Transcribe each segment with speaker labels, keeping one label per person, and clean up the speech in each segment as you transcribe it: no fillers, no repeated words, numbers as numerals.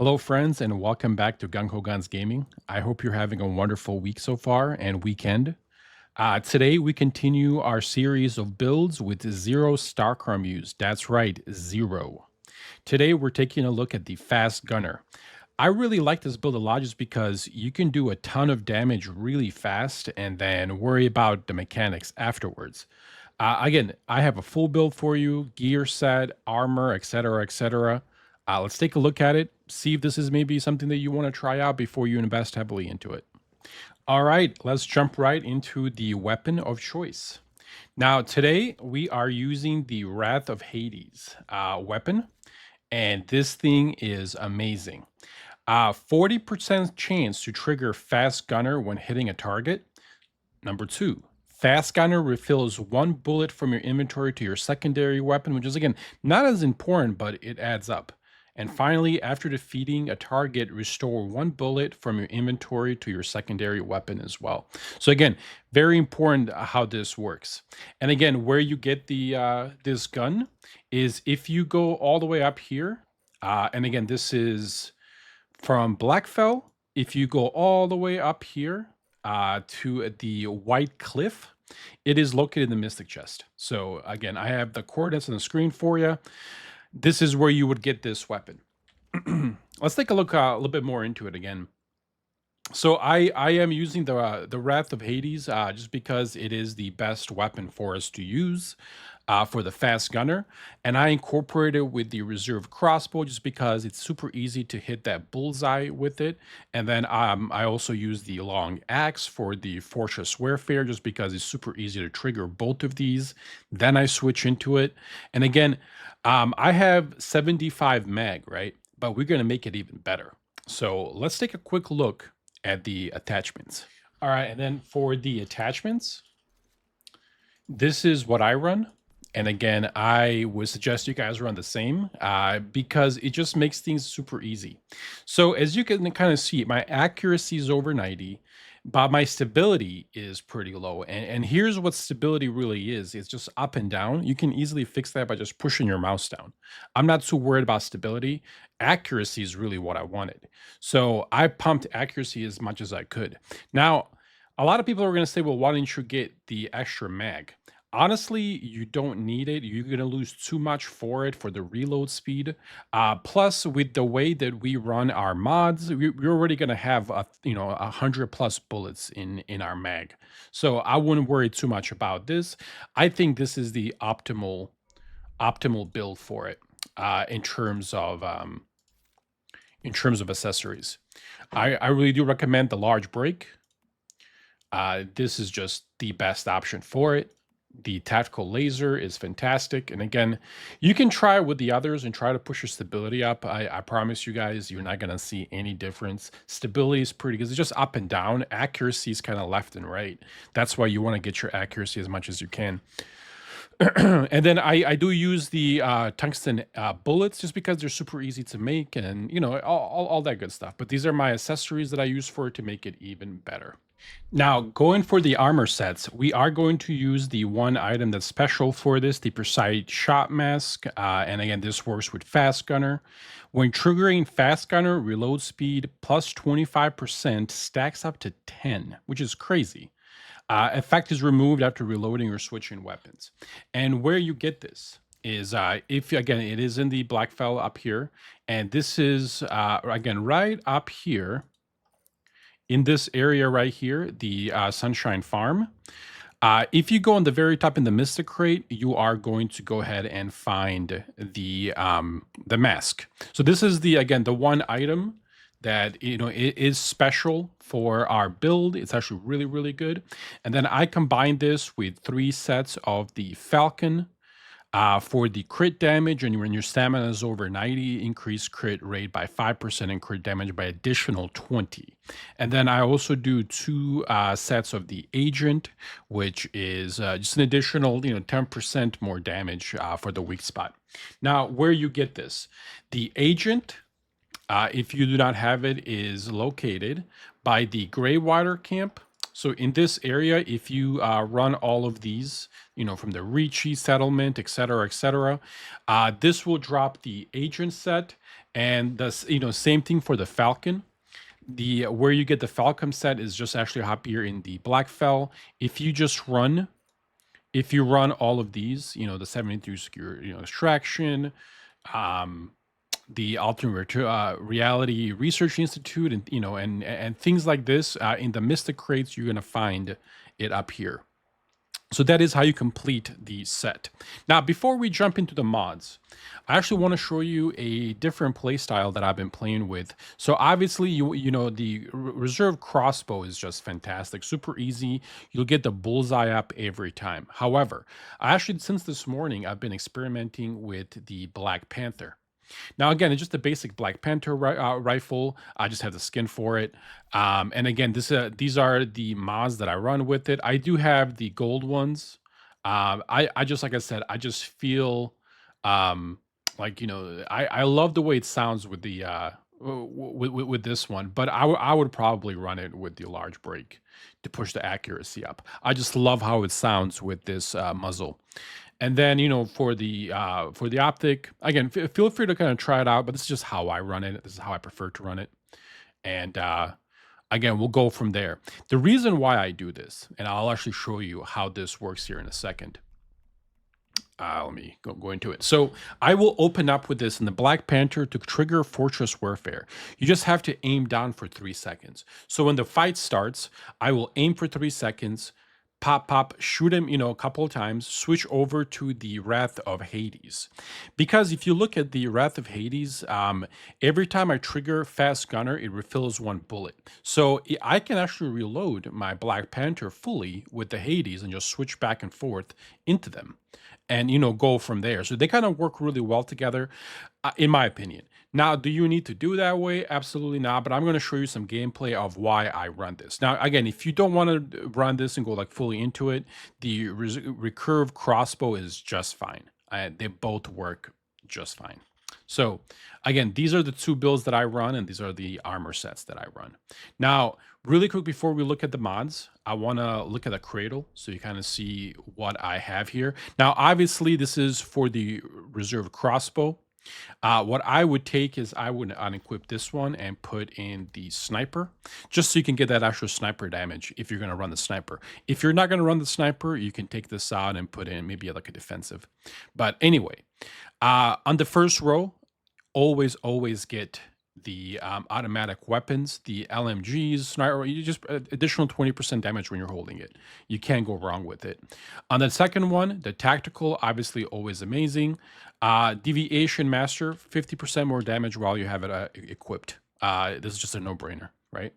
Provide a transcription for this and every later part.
Speaker 1: Hello, friends, and welcome back to Gung Ho Guns Gaming. I hope you're having a wonderful week so far and weekend. Today, we continue our series of builds with zero Starchrom used. That's right, zero. Today, we're taking a look at the Fast Gunner. I really like this build a lot just because you can do a ton of damage really fast and then worry about the mechanics afterwards. Again, I have a full build for you, gear set, armor, etc., etc. Let's take a look at it, see if this is maybe something that you want to try out before you invest heavily into it. All right, let's jump right into the weapon of choice. Now, today we are using the Wrath of Hades weapon, and this thing is amazing. 40% chance to trigger Fast Gunner when hitting a target. Number two, Fast Gunner refills one bullet from your inventory to your secondary weapon, which is again not as important, but it adds up. And finally, after defeating a target, restore one bullet from your inventory to your secondary weapon as well. So again, very important how this works. And again, where you get the this gun is if you go all the way up here, and again, this is from Blackfell. If you go all the way up here to the White Cliff, it is located in the Mystic Chest. So again, I have the coordinates on the screen for you. This is where you would get this weapon. Let's take a look a little bit more into it again. So I am using the Wrath of Hades just because it is the best weapon for us to use for the Fast Gunner, and I incorporated it with the Reserve Crossbow just because it's super easy to hit that bullseye with it. And then I also use the Long Axe for the Fortress Warfare just because it's super easy to trigger both of these. Then I switch into it, and again, I have 75 mag, right? But we're gonna make it even better. So let's take a quick look at the attachments. All right, and then for the attachments, this is what I run. And again, I would suggest you guys run the same because it just makes things super easy. So as you can kind of see, my accuracy is over 90, but my stability is pretty low. And here's what stability really is. It's just up and down. You can easily fix that by just pushing your mouse down. I'm not too worried about stability. Accuracy is really what I wanted. So I pumped accuracy as much as I could. Now, a lot of people are going to say, well, why didn't you get the extra mag? Honestly, you don't need it. You're going to lose too much for it for the reload speed. Plus, with the way that we run our mods, we're already going to have 100+ bullets in our mag. So I wouldn't worry too much about this. I think this is the optimal build for it in terms of accessories. I really do recommend the large break. This is just the best option for it. The tactical laser is fantastic. And again, you can try it with the others and try to push your stability up. I promise you guys, you're not going to see any difference. Stability is pretty good. It's just up and down. Accuracy is kind of left and right. That's why you want to get your accuracy as much as you can. And then I do use the tungsten bullets just because they're super easy to make and, you know, all that good stuff. But these are my accessories that I use for it to make it even better. Now, going for the armor sets, we are going to use the one item that's special for this, the Precise Shot Mask. And again, this works with Fast Gunner. When triggering Fast Gunner, reload speed plus 25% stacks up to 10, which is crazy. Effect is removed after reloading or switching weapons. And where you get this is, if again, it is in the Blackfell up here. And this is, again, right up here. In this area right here, the Sunshine Farm. If you go on the very top in the Mystic Crate, you are going to go ahead and find the mask. So this is the one item that it is special for our build. It's actually really, really good. And then I combined this with 3 sets of the Falcon. For the crit damage, and when your stamina is over 90, increase crit rate by 5% and crit damage by additional 20. And then I also do 2 sets of the agent, which is just an additional 10% more damage for the weak spot. Now, where you get this, the agent, if you do not have it, is located by the Greywater camp So in this area, if you run all of these, from the Ricci settlement, et cetera, this will drop the agent set, and the same thing for the Falcon. The where you get the Falcon set is just actually up here in the Black Fell. If you just run, if you run all of these, the 73 secure, extraction, um, the alternate reality research institute, and and things like this, in the mystic crates, you're going to find it up here. So that is how you complete the set. Now, before we jump into the mods, I actually want to show you a different playstyle that I've been playing with. So obviously, the reserve crossbow is just fantastic, super easy. You'll get the bullseye up every time. However, since this morning, I've been experimenting with the Black Panther. Now, again, it's just a basic Black Panther rifle. I just have the skin for it. And again, these are the mods that I run with it. I do have the gold ones. I just, like I said, I just feel like, I love the way it sounds with the with this one, but I would probably run it with the large break to push the accuracy up. I just love how it sounds with this muzzle. And then, for the optic, again, feel free to kind of try it out, but this is just how I run it. This is how I prefer to run it. And again, we'll go from there. The reason why I do this, and I'll actually show you how this works here in a second. Let me go into it. So I will open up with this in the Black Panther to trigger Fortress Warfare. You just have to aim down for 3 seconds. So when the fight starts, I will aim for 3 seconds, pop, shoot him, a couple of times, switch over to the Wrath of Hades. Because if you look at the Wrath of Hades, every time I trigger Fast Gunner, it refills 1 bullet. So I can actually reload my Black Panther fully with the Hades and just switch back and forth into them and go from there. So they kind of work really well together, in my opinion. Now, do you need to do that way? Absolutely not. But I'm going to show you some gameplay of why I run this. Now, again, if you don't want to run this and go like fully into it, the recurve crossbow is just fine. They both work just fine. So again, these are the 2 builds that I run, and these are the armor sets that I run. Now, really quick before we look at the mods, I want to look at the Cradle so you kind of see what I have here. Now, obviously, this is for the reserve crossbow. What I would take is I would unequip this one and put in the sniper, just so you can get that actual sniper damage if you're going to run the sniper. If you're not going to run the sniper, you can take this out and put in maybe like a defensive. But anyway, on the first row, always get the automatic weapons, the LMGs, sniper. You just additional 20% damage when you're holding it. You can't go wrong with it. On the second one, the tactical, obviously always amazing. Deviation Master, 50% more damage while you have it equipped. This is just a no-brainer, right?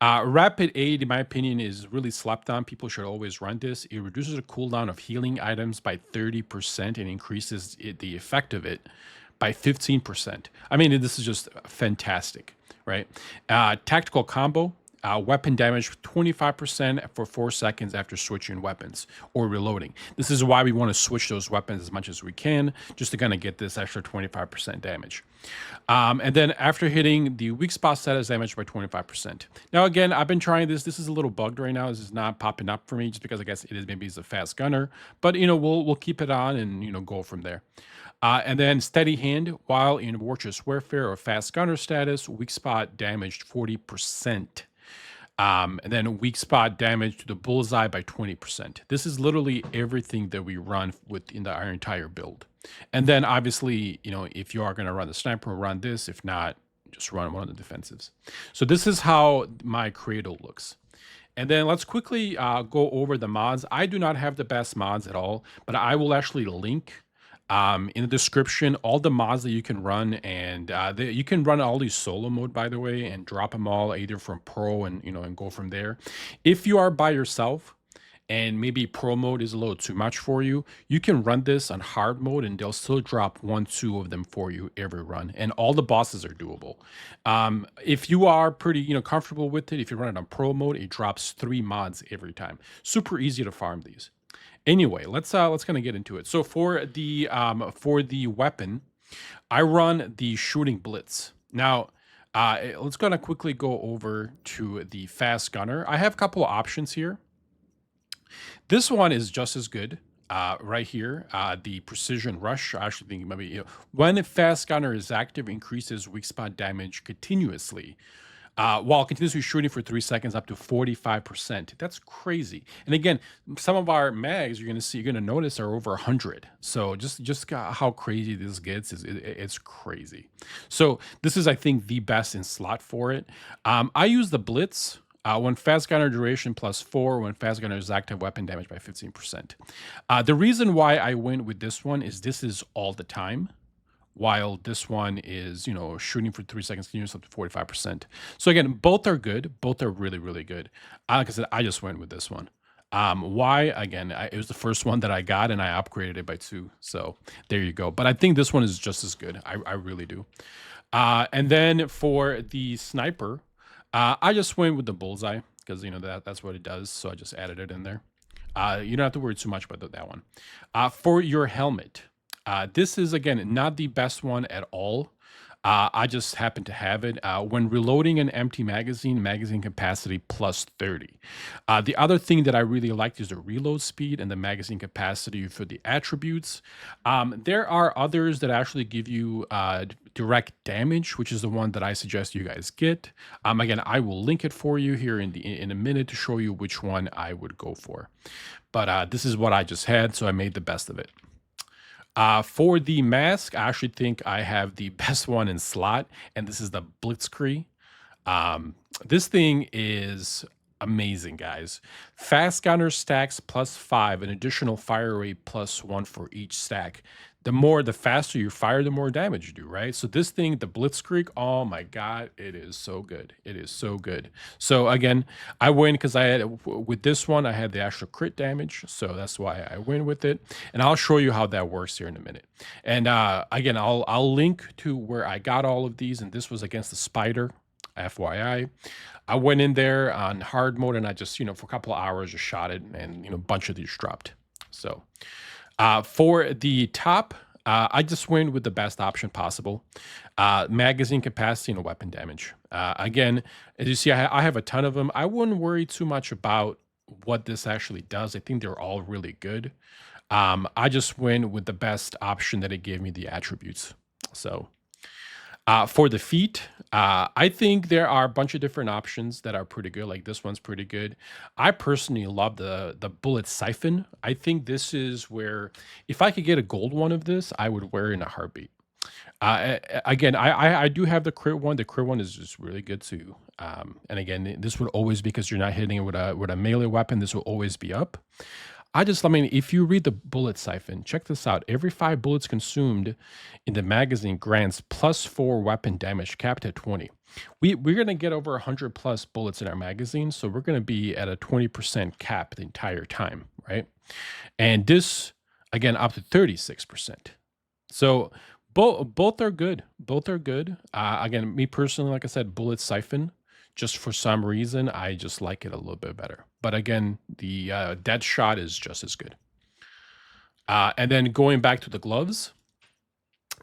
Speaker 1: Rapid Aid, in my opinion, is really slept on. People should always run this. It reduces the cooldown of healing items by 30% and increases the effect of it by 15%. I mean, this is just fantastic, right? Tactical combo, weapon damage 25% for 4 seconds after switching weapons or reloading. This is why we want to switch those weapons as much as we can, just to kind of get this extra 25% damage. And then after hitting the weak spot set is damaged by 25%. Now, again, I've been trying this. This is a little bugged right now. This is not popping up for me just because I guess it is maybe it's a fast gunner, but we'll keep it on and go from there. And then steady hand while in Fortress Warfare or fast gunner status, weak spot damaged 40%. And then weak spot damage to the bullseye by 20%. This is literally everything that we run within our entire build. And then obviously, if you are going to run the sniper, run this. If not, just run one of the defensives. So this is how my Cradle looks. And then let's quickly go over the mods. I do not have the best mods at all, but I will actually link in the description all the mods that you can run, and you can run all these solo mode, by the way, and drop them all either from pro and and go from there. If you are by yourself and maybe pro mode is a little too much for you, you can run this on hard mode and they'll still drop 1-2 of them for you every run, and all the bosses are doable. If you are pretty comfortable with it, if you run it on pro mode, it drops 3 mods every time. Super easy to farm these. Anyway, let's kind of get into it. So for the weapon, I run the shooting blitz. Now, Let's gonna quickly go over to the fast gunner. I have a couple of options here. This one is just as good. Right here, the precision rush. I actually think maybe when a fast gunner is active, increases weak spot damage continuously. While continuously shooting for 3 seconds up to 45%. That's crazy. And again, some of our mags you're gonna notice are over 100. So just how crazy this gets it's crazy. So this is I think the best in slot for it. I use the blitz. When fast gunner duration +4, when fast gunner is active, weapon damage by 15%. The reason why I went with this one is this is all the time, while this one is, shooting for 3 seconds continuous up to 45%. So again, both are good. Both are really, really good. Like I said, I just went with this one. Why? Again, it was the first one that I got, and I upgraded it by 2. So there you go. But I think this one is just as good. I really do. And then for the sniper, I just went with the bullseye because that's what it does. So I just added it in there. You don't have to worry too much about that one. For your helmet, this is again not the best one at all. I just happen to have it. When reloading an empty magazine capacity +30. The other thing that I really liked is the reload speed and the magazine capacity for the attributes. There are others that actually give you direct damage, which is the one that I suggest you guys get. Again, I will link it for you here in a minute to show you which one I would go for. But this is what I just had, so I made the best of it. For the mask, I actually think I have the best one in slot, and this is the Blitzkrieg. This thing is amazing, guys. Fast gunner stacks +5, an additional fire rate +1 for each stack. The faster you fire, the more damage you do, right? So this thing, the Blitzkrieg, oh my god, it is so good. It is so good. So again, I win because with this one, I had the actual crit damage, so that's why I win with it. And I'll show you how that works here in a minute. And again, I'll link to where I got all of these, and this was against the Spider. FYI, I went in there on hard mode and I just, for a couple of hours, just shot it, and a bunch of these dropped. So for the top, I just went with the best option possible. Magazine capacity and weapon damage. Again, as you see, I have a ton of them. I wouldn't worry too much about what this actually does. I think they're all really good. I just went with the best option that it gave me the attributes. So for the feet, I think there are a bunch of different options that are pretty good. Like this one's pretty good. I personally love the bullet siphon. I think this is where if I could get a gold one of this, I would wear it in a heartbeat. Again, I do have the crit one. The crit one is just really good too. And again, this would always, because you're not hitting it with a melee weapon, this will always be up. I mean, if you read the bullet siphon, check this out. Every 5 bullets consumed in the magazine grants +4 weapon damage, capped at 20. We're going to get over 100 plus bullets in our magazine, so we're going to be at a 20% cap the entire time, right? And this, again, up to 36%. So both are good. Both are good. Again, me personally, like I said, bullet siphon. Just for some reason, I just like it a little bit better. But again, the dead shot is just as good. And then going back to the gloves,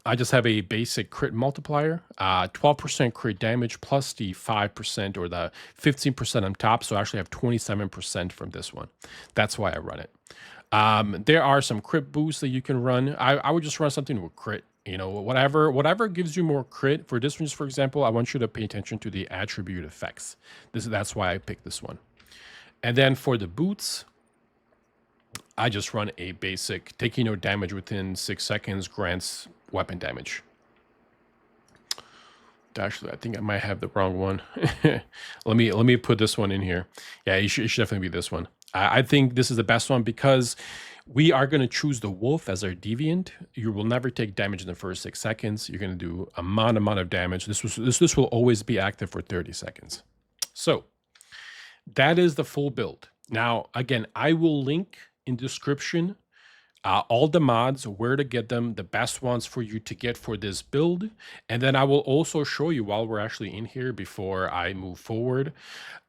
Speaker 1: I just have a basic crit multiplier, 12% crit damage plus the 5% or the 15% on top. So I actually have 27% from this one. That's why I run it. There are some crit boosts that you can run. I would just run something with crit. Whatever gives you more crit. For this one, for example, I want you to pay attention to the attribute effects. That's why I picked this one. And then for the boots, I just run a basic taking no damage within 6 seconds grants weapon damage. Actually, I think I might have the wrong one. let me put this one in here. Yeah, it should definitely be this one. I think this is the best one because we are going to choose the wolf as our deviant. You will never take damage in the first 6 seconds. You're going to do amount of damage. This will always be active for 30 seconds. So that is the full build. Now, again, I will link in description all the mods, where to get them, the best ones for you to get for this build. And then I will also show you while we're actually in here before I move forward.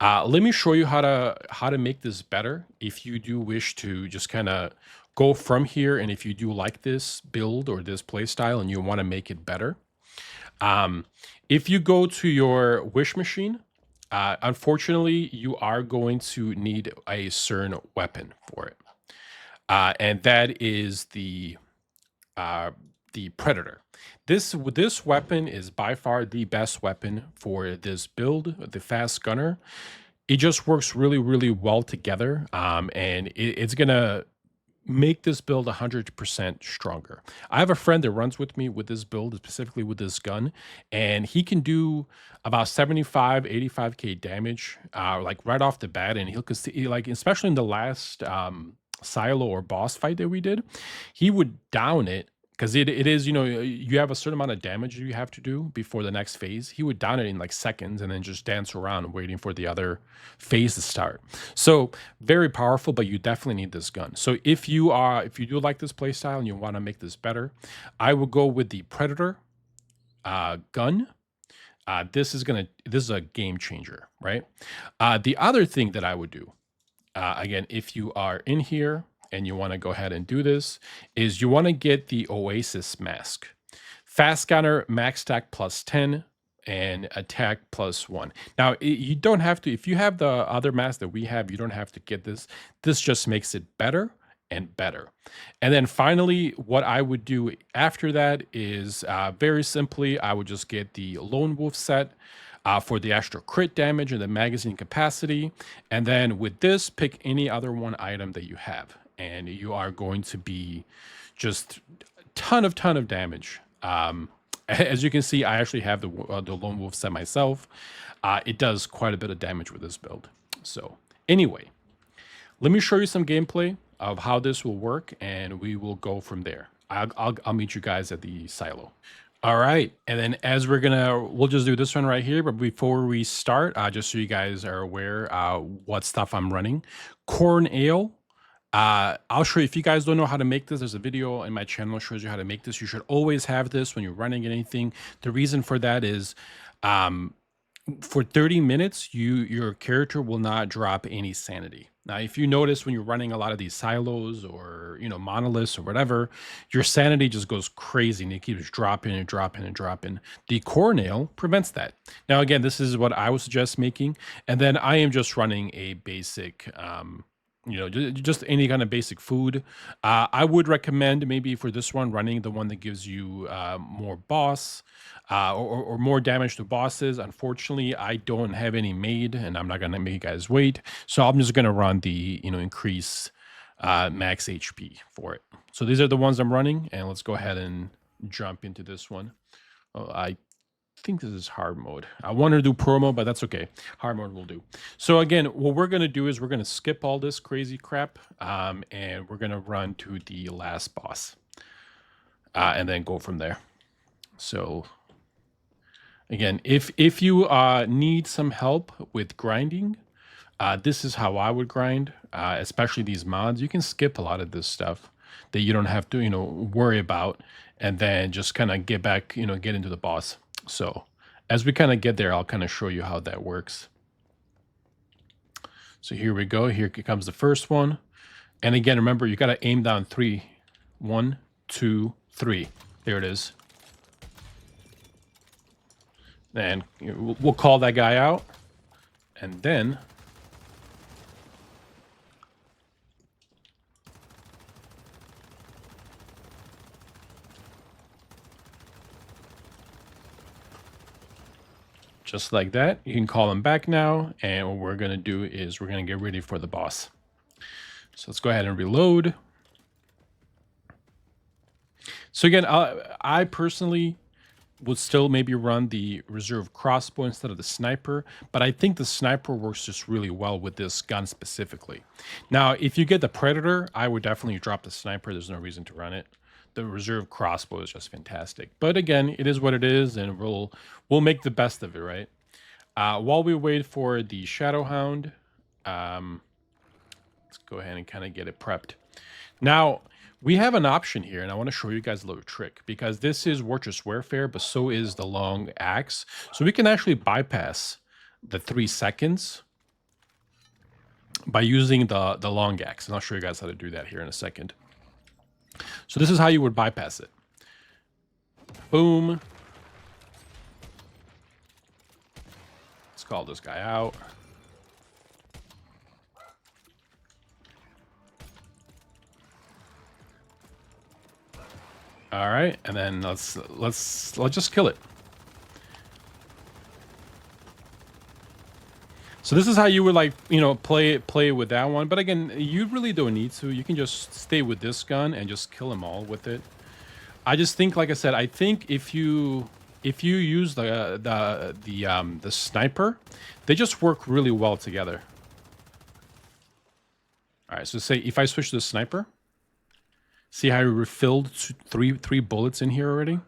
Speaker 1: Let me show you how to make this better if you do wish to just kind of go from here. And if you do like this build or this play style and you want to make it better. If you go to your wish machine, unfortunately, you are going to need a certain weapon for it. And that is the Predator. This weapon is by far the best weapon for this build, the fast gunner. It just works really, really well together, and it's gonna make this build 100% stronger. I have a friend that runs with me with this build, specifically with this gun, and he can do about 75, 85k damage, like right off the bat. And like, especially in the last silo or boss fight that we did, he would down it because it is, you have a certain amount of damage you have to do before the next phase. He would down it in like seconds and then just dance around waiting for the other phase to start. So very powerful, but you definitely need this gun. So if you do like this playstyle and you want to make this better, I would go with the Predator gun. This is a game changer, right? The other thing that I would do, again, if you are in here and you want to go ahead and do this, is you want to get the Oasis mask. Fast gunner, max attack plus 10, and attack plus 1. Now, you don't have to, if you have the other mask that we have, you don't have to get this. This just makes it better and better. And then finally, what I would do after that is very simply, I would just get the Lone Wolf set for the extra crit damage and the magazine capacity. And then with this, pick any other one item that you have. And you are going to be just ton of damage. As you can see, I actually have the Lone Wolf set myself. It does quite a bit of damage with this build. So anyway, let me show you some gameplay of how this will work, and we will go from there. I'll meet you guys at the silo. All right, and then as we'll just do this one right here, but before we start, just so you guys are aware what stuff I'm running. Corn Ale. I'll show you, if you guys don't know how to make this, there's a video in my channel that shows you how to make this. You should always have this when you're running anything. The reason for that is for 30 minutes, your character will not drop any sanity. Now, if you notice when you're running a lot of these silos or, monoliths or whatever, your sanity just goes crazy and it keeps dropping and dropping and dropping. The Corn Ale prevents that. Now, again, this is what I would suggest making. And then I am just running a basic, just any kind of basic food. I would recommend maybe for this one running the one that gives you more boss or more damage to bosses. Unfortunately, I don't have any made, and I'm not gonna make you guys wait. So I'm just gonna run the increase max HP for it. So these are the ones I'm running, and let's go ahead and jump into this one. I think this is hard mode. I wanted to do pro mode, but that's okay. Hard mode will do. So again, what we're going to do is we're going to skip all this crazy crap, and we're going to run to the last boss, and then go from there. So again, if you need some help with grinding, this is how I would grind, especially these mods. You can skip a lot of this stuff that you don't have to, worry about, and then just kind of get back, get into the boss. So as we kind of get there, I'll kind of show you how that works. So here we go. Here comes the first one. And again, remember, you got to aim down 3. 1, 2, 3. There it is. And we'll call that guy out. And then just like that, you can call him back now. And what we're going to do is we're going to get ready for the boss. So let's go ahead and reload. So again, I personally would still maybe run the reserve crossbow instead of the sniper, but I think the sniper works just really well with this gun specifically. Now, if you get the Predator, I would definitely drop the sniper. There's no reason to run it. The reserve crossbow is just fantastic. But again, it is what it is, and we'll make the best of it, right? While we wait for the Shadow Hound, let's go ahead and kind of get it prepped. Now, we have an option here, and I want to show you guys a little trick, because this is Fortress Warfare, but so is the long axe. So we can actually bypass the 3 seconds by using the long axe, and I'll show you guys how to do that here in a second. So this is how you would bypass it. Boom. Let's call this guy out. All right, and then let's just kill it. So this is how you would like, you know, play with that one. But again, you really don't need to. You can just stay with this gun and just kill them all with it. I just think, like I said, I think if you use the sniper, they just work really well together. All right, so say if I switch to the sniper, see how I refilled three bullets in here already?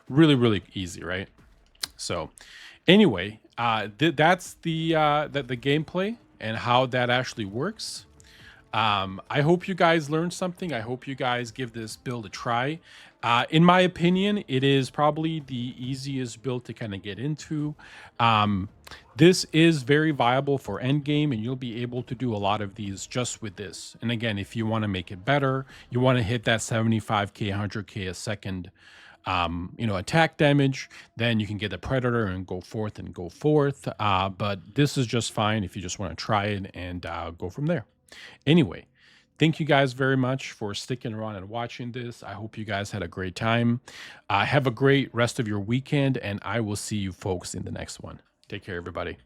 Speaker 1: Really easy, right? So anyway, that's the gameplay and how that actually works. I hope you guys learned something. I hope you guys give this build a try. In my opinion, it is probably the easiest build to kind of get into. This is very viable for endgame, and you'll be able to do a lot of these just with this. And again, if you want to make it better, you want to hit that 75k, 100k a second, you know, attack damage, then you can get the predator and go forth. But this is just fine if you just want to try it and go from there. Anyway, thank you guys very much for sticking around and watching this. I hope you guys had a great time. Have a great rest of your weekend, and I will see you folks in the next one. Take care, everybody.